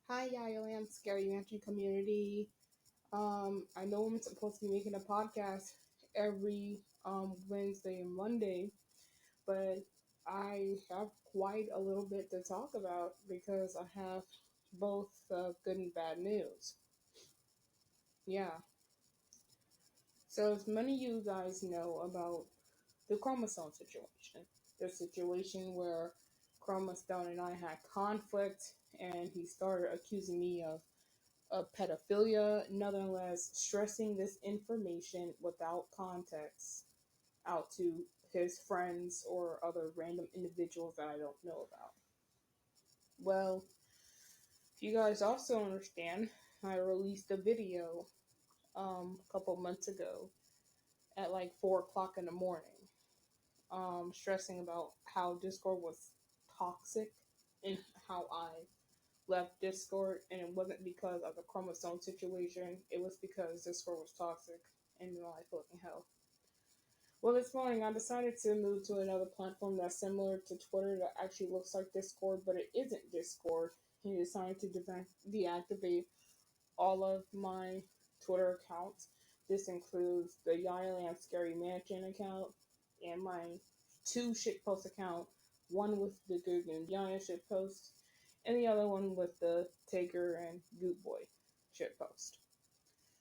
Hi, Yayolam Scary Mansion community. I know I'm supposed to be making a podcast every Wednesday and Monday, but I have quite a little bit to talk about because I have both good and bad news. Yeah. So, as many of you guys know about the chromosome situation, the situation where Chromosome and I had conflict, and he started accusing me of pedophilia, nonetheless stressing this information without context out to his friends or other random individuals that I don't know about. Well, if you guys also understand, I released a video a couple months ago at like 4 o'clock in the morning, stressing about how Discord was toxic and how I left Discord, and it wasn't because of the chromosome situation. It was because Discord was toxic and my fucking hell. Well, this morning I decided to move to another platform that's similar to Twitter that actually looks like Discord, but it isn't Discord. And decided to deactivate all of my Twitter accounts. This includes the Yayaland Scary Mansion account and my two shitpost account, one with the Goog and Yaya shitpost, and the other one with the Taker and Goot Boy shitpost.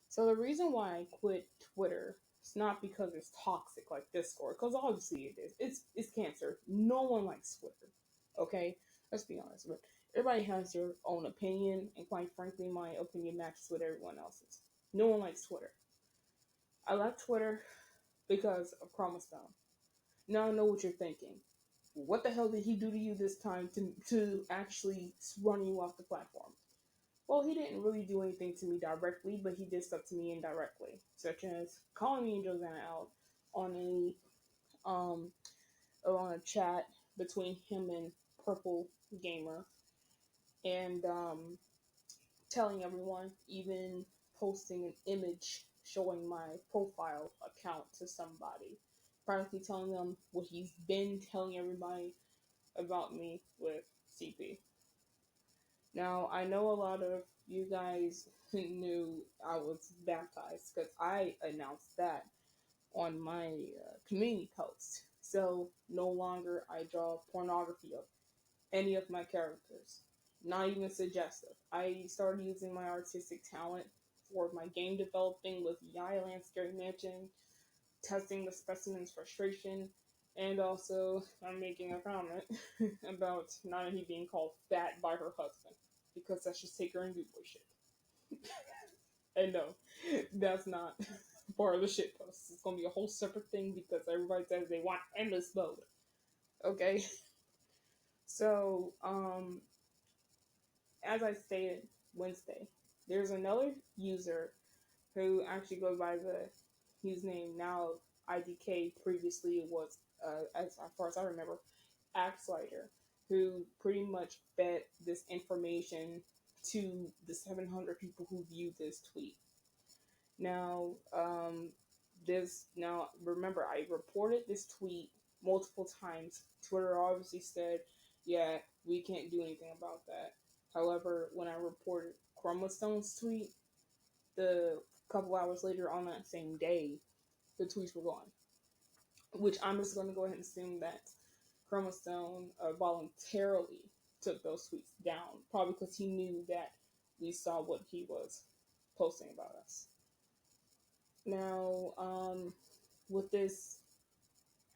So the reason why I quit Twitter is not because it's toxic like Discord, because obviously it is. It's cancer. No one likes Twitter. Okay, let's be honest. But everybody has their own opinion, and quite frankly, my opinion matches with everyone else's. No one likes Twitter. I left Twitter because of Chromosome. Now I know what you're thinking. What the hell did he do to you this time to actually run you off the platform? Well, he didn't really do anything to me directly, but he did stuff to me indirectly, such as calling me and Josanna out on um on a chat between him and Purple Gamer, and telling everyone, even posting an image showing my profile account to somebody, practically telling them what he's been telling everybody about me with CP. Now, I know a lot of you guys knew I was baptized because I announced that on my community post. So, no longer I draw pornography of any of my characters. Not even suggestive. I started using my artistic talent for my game developing with Yayaland Scary Mansion, testing the specimen's frustration, and also I'm making a comment about Nana being called fat by her husband because that's just take her and do bullshit. And no, that's not part of the shit post. It's gonna be a whole separate thing because everybody says they want endless mode. Okay, so as I stated Wednesday, there's another user who actually goes by the username now IDK. Previously, it was as far as I remember, Axlighter, who pretty much fed this information to the 700 people who viewed this tweet. Now, remember, I reported this tweet multiple times. Twitter obviously said, "Yeah, we can't do anything about that." However, when I reported Chromostone's tweet, the couple hours later on that same day, the tweets were gone. Which I'm just going to go ahead and assume that Chromostone voluntarily took those tweets down, probably because he knew that we saw what he was posting about us. Now, with this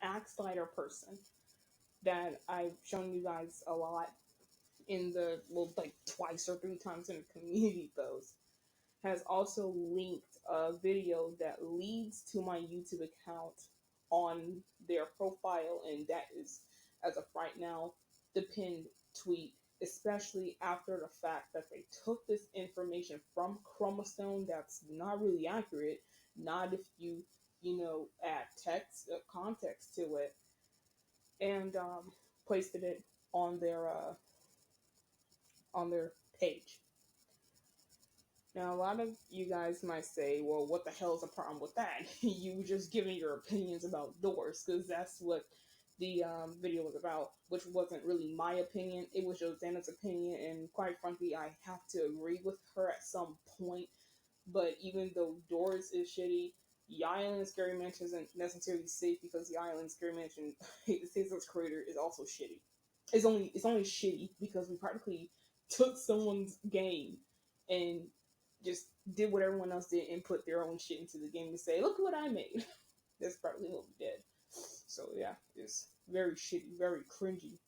axe slider person that I've shown you guys a lot in the, well, like twice or three times in the community post, has also linked a video that leads to my YouTube account on their profile, and that is, as of right now, the pinned tweet, especially after the fact that they took this information from Chromosome that's not really accurate, not if you add text context to it, and pasted it on their page. Now, a lot of you guys might say, well, what the hell is the problem with that? You were just giving your opinions about doors, because that's what the video was about, which wasn't really my opinion. It was Josanna's opinion, and quite frankly, I have to agree with her at some point. But even though Doors is shitty, the Island Scary Mansion isn't necessarily safe because the Island Scary Mansion, the Caesar's creator, is also shitty. It's only shitty because we practically took someone's game and just did what everyone else did and put their own shit into the game to say, look what I made. That's probably what we did. So yeah, it's very shitty, very cringy,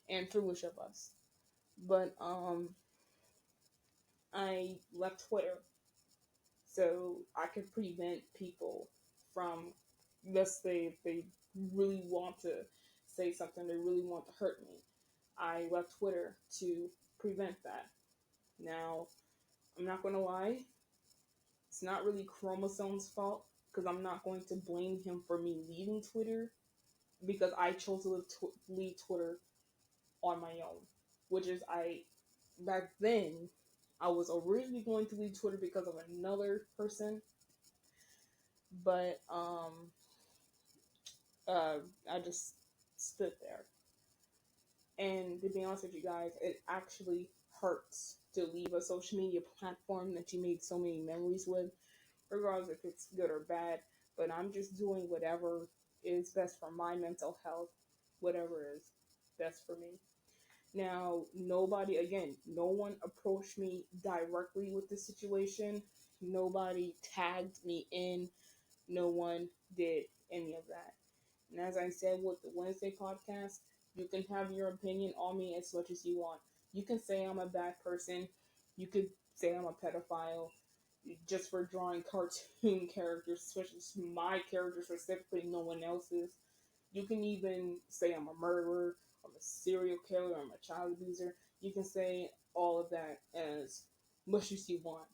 and foolish of us. But I left Twitter so I could prevent people from, let's say, if they really want to say something, they really want to hurt me. I left Twitter to prevent that. Now, I'm not gonna lie, it's not really Chromosome's fault because I'm not going to blame him for me leaving Twitter because I chose to leave Twitter on my own, which is back then I was originally going to leave Twitter because of another person, but uh, I just stood there. And to be honest with you guys, it actually hurts to leave a social media platform that you made so many memories with, regardless if it's good or bad. But I'm just doing whatever is best for my mental health, whatever is best for me. Now, again, no one approached me directly with the situation. Nobody tagged me in. No one did any of that. And as I said with the Wednesday podcast, you can have your opinion on me as much as you want. You can say I'm a bad person. You could say I'm a pedophile just for drawing cartoon characters, especially my character specifically, no one else's. You can even say I'm a murderer, I'm a serial killer, I'm a child abuser. You can say all of that as much as you want.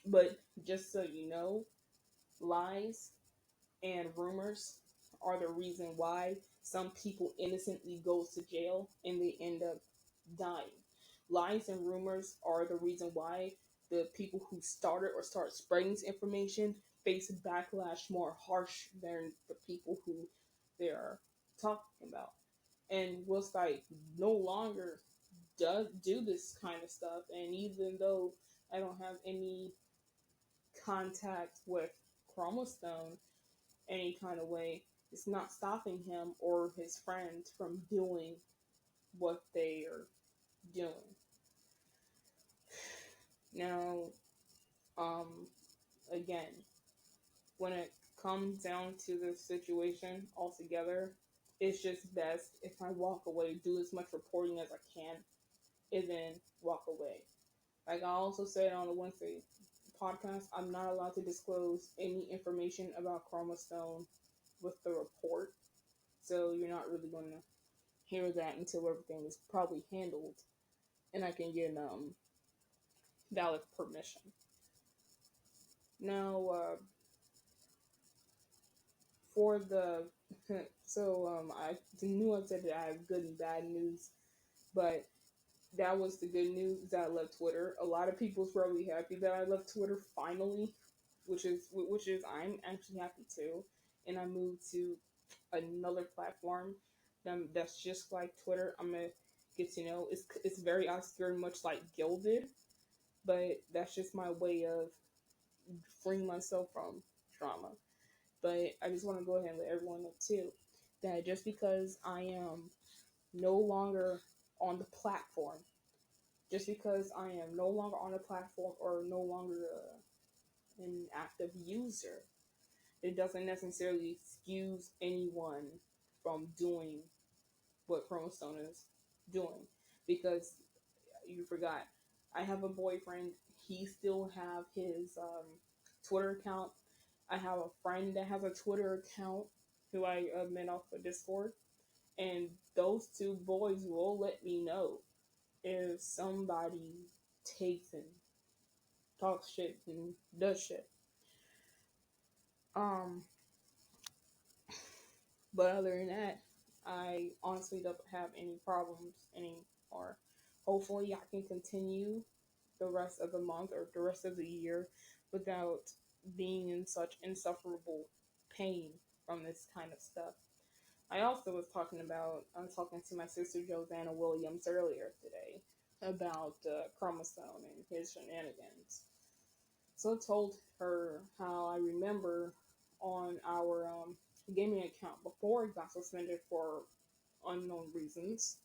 But just so you know, lies and rumors are the reason why some people innocently goes to jail and they end up dying. Lies and rumors are the reason why the people who started or start spreading this information face backlash more harsh than the people who they are talking about. And Willstein no longer does do this kind of stuff, and even though I don't have any contact with Chromostone any kind of way, it's not stopping him or his friends from doing what they are doing. Now, um, again, when it comes down to this situation altogether, it's just best if I walk away, do as much reporting as I can, and then walk away. Like I also said on the Wednesday podcast, I'm not allowed to disclose any information about Chromostone with the report. So you're not really going to hear that until everything is probably handled and I can get valid permission. Now, for the I knew I said that I have good and bad news, but that was the good news that I left Twitter. A lot of people's probably happy that I left Twitter finally, which is I'm actually happy too, and I moved to another platform that's just like Twitter. I'm gonna get to know it's very obscure, much like Gilded, but that's just my way of freeing myself from trauma. But I just want to go ahead and let everyone know too that just because I am no longer on the platform, just because I am no longer on the platform or no longer an active user, it doesn't necessarily excuse anyone from doing what Chromostone is doing. Because you forgot, I have a boyfriend. He still have his Twitter account. I have a friend that has a Twitter account who I met off of Discord, and those two boys will let me know if somebody takes and talks shit and does shit. Um, but other than that, I honestly don't have any problems anymore. Hopefully, I can continue the rest of the month or the rest of the year without being in such insufferable pain from this kind of stuff. I was talking to my sister Josanna Williams earlier today about Chromosome and his shenanigans. So I told her how I remember on our gaming account before it got suspended for unknown reasons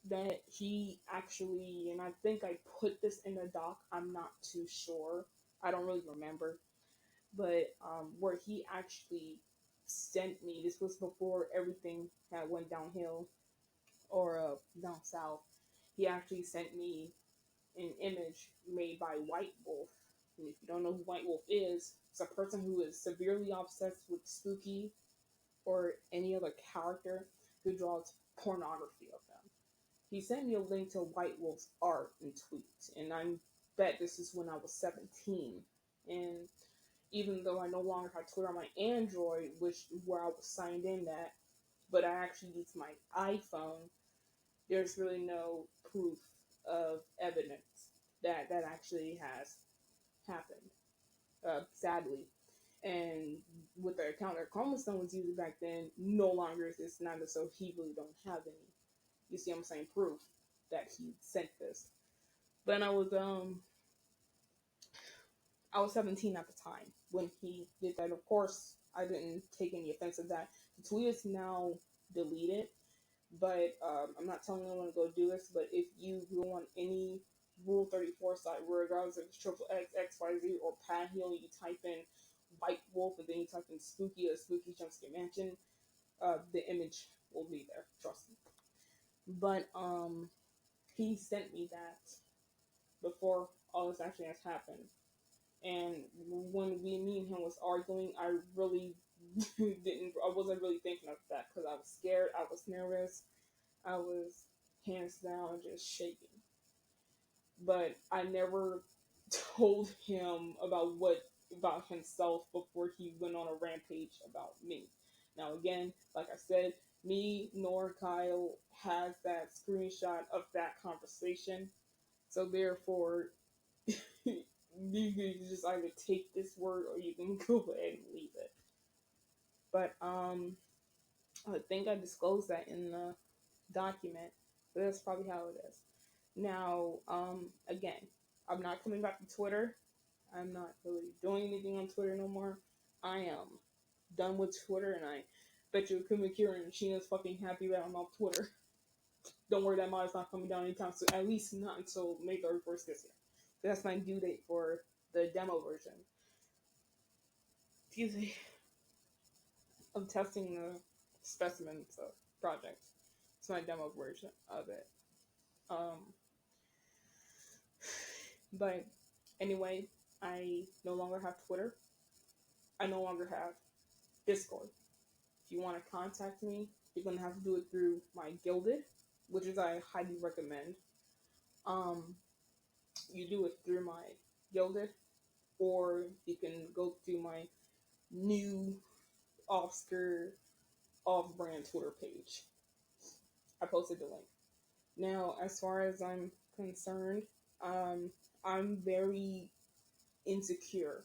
that he actually, and I think I put this in the doc, I'm not too sure, I don't really remember, but where he actually sent me, this was before everything that went downhill or down south, he actually sent me an image made by White Wolf. And if you don't know who White Wolf is, it's a person who is severely obsessed with Spooky or any other character who draws pornography of them. He sent me a link to White Wolf's art and tweet, and I bet this is when I was 17. And even though I no longer have Twitter on my Android, which where I was signed in at, but I actually use my iPhone, there's really no proof of evidence that that actually has happened, sadly. And with the account that Chromosome was using back then, no longer exists neither, so he really don't have any. You see, I'm saying proof that he sent this. But I was 17 at the time when he did that. Of course, I didn't take any offense of that. The tweet is now deleted, but I'm not telling anyone to go do this. But if you go on any Rule 34 site, regardless if it's triple X, XYZ, or Pat Heal, you type in White Wolf and then you type in Spooky or Spooky Jumpscare Mansion, the image will be there. Trust me. But he sent me that before all this actually has happened. And when me and him was arguing, I really I wasn't really thinking of that because I was scared, I was nervous, I was hands down just shaking. But I never told him about himself before he went on a rampage about me. Now again, like I said, me nor Kyle has that screenshot of that conversation. So therefore you can just either take this word or you can go ahead and leave it. But I think I disclosed that in the document, but that's probably how it is. Now, again, I'm not coming back to Twitter. I'm not really doing anything on Twitter no more. I am done with Twitter, and I bet you Akuma Kira and Sheena's fucking happy that I'm off Twitter. Don't worry, that mod's not coming down anytime soon. At least not until May 31st this year. That's my due date for the demo version. Excuse me. Of testing the specimens of projects. It's my demo version of it. But anyway, I no longer have Twitter. I no longer have Discord. If you want to contact me, you're gonna have to do it through my Gilded, which is I highly recommend. You do it through my Gilded, or you can go through my new Oscar off-brand Twitter page. I posted the link. Now, as far as I'm concerned, I'm very insecure,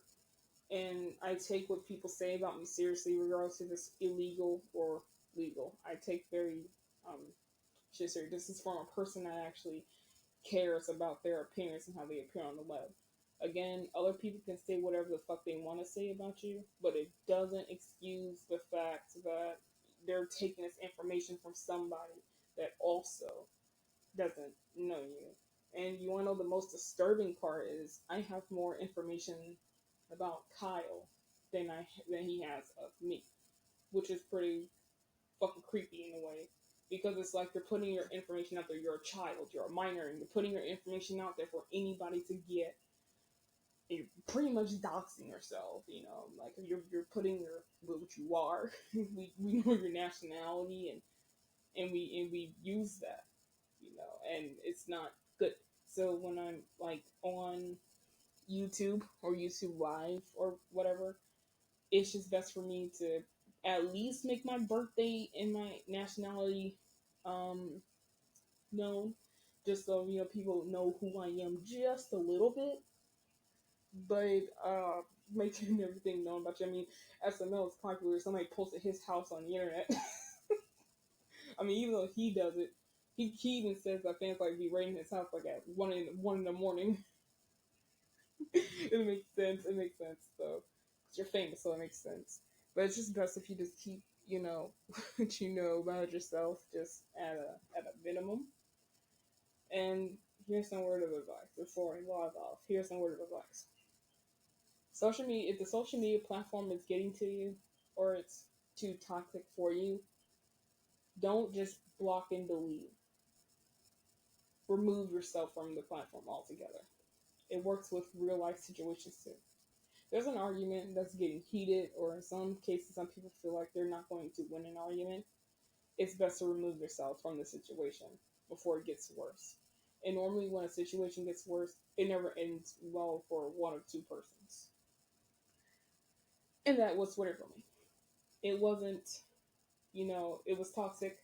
and I take what people say about me seriously, regardless if it's illegal or legal. I take very shit serious. This is from a person that actually cares about their appearance and how they appear on the web. Again, other people can say whatever the fuck they want to say about you, but it doesn't excuse the fact that they're taking this information from somebody that also doesn't know you. And you want to know the most disturbing part is I have more information about Kyle than he has of me, which is pretty fucking creepy in a way. Because it's like you're putting your information out there. You're a child, you're a minor, and you're putting your information out there for anybody to get. And you're pretty much doxing yourself, you know. Like you're putting your what you are. we know your nationality, and we use that, you know, and it's not good. So when I'm like on YouTube or YouTube Live or whatever, it's just best for me to at least make my birthday and my nationality known, just so you know people know who I am just a little bit. But making everything known about you. I mean, SML is popular. Somebody posted his house on the internet. I mean, even though he does it, he even says that fans like be raiding his house like at one in the morning. It makes sense. It makes sense though, because you're famous, so it makes sense. But it's just best if you just keep, what you know about yourself just at a minimum. And here's some word of advice before I log off. Here's some word of advice. Social media, if the social media platform is getting to you, or it's too toxic for you, don't just block and delete. Remove yourself from the platform altogether. It works with real life situations too. There's an argument that's getting heated, or in some cases, some people feel like they're not going to win an argument. It's best to remove yourself from the situation before it gets worse. And normally, when a situation gets worse, it never ends well for one or two persons. And that was Twitter for me. It wasn't, it was toxic.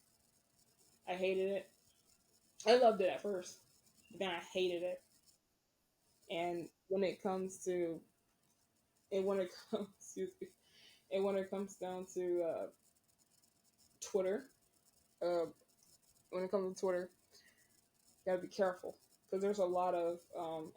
I hated it. I loved it at first, but then I hated it. And when it comes to, and when it comes, excuse me, and when it comes down to Twitter, uh, when it comes to Twitter, you gotta be careful because there's a lot of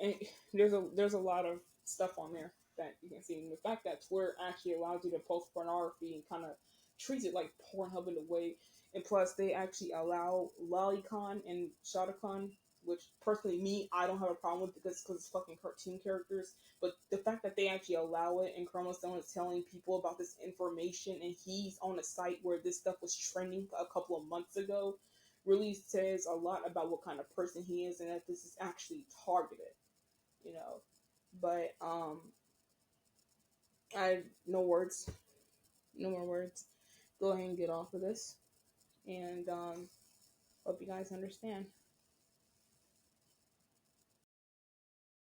and there's a lot of stuff on there that you can see. And the fact that Twitter actually allows you to post pornography and kind of treats it like Pornhub in a way, and plus they actually allow lolicon and shotacon, which personally me I don't have a problem with because it's fucking cartoon characters. But the fact that they actually allow it and Chromosome is telling people about this information and he's on a site where this stuff was trending a couple of months ago really says a lot about what kind of person he is and that this is actually targeted, you know. But I no words, no more words. Go ahead and get off of this, and hope you guys understand.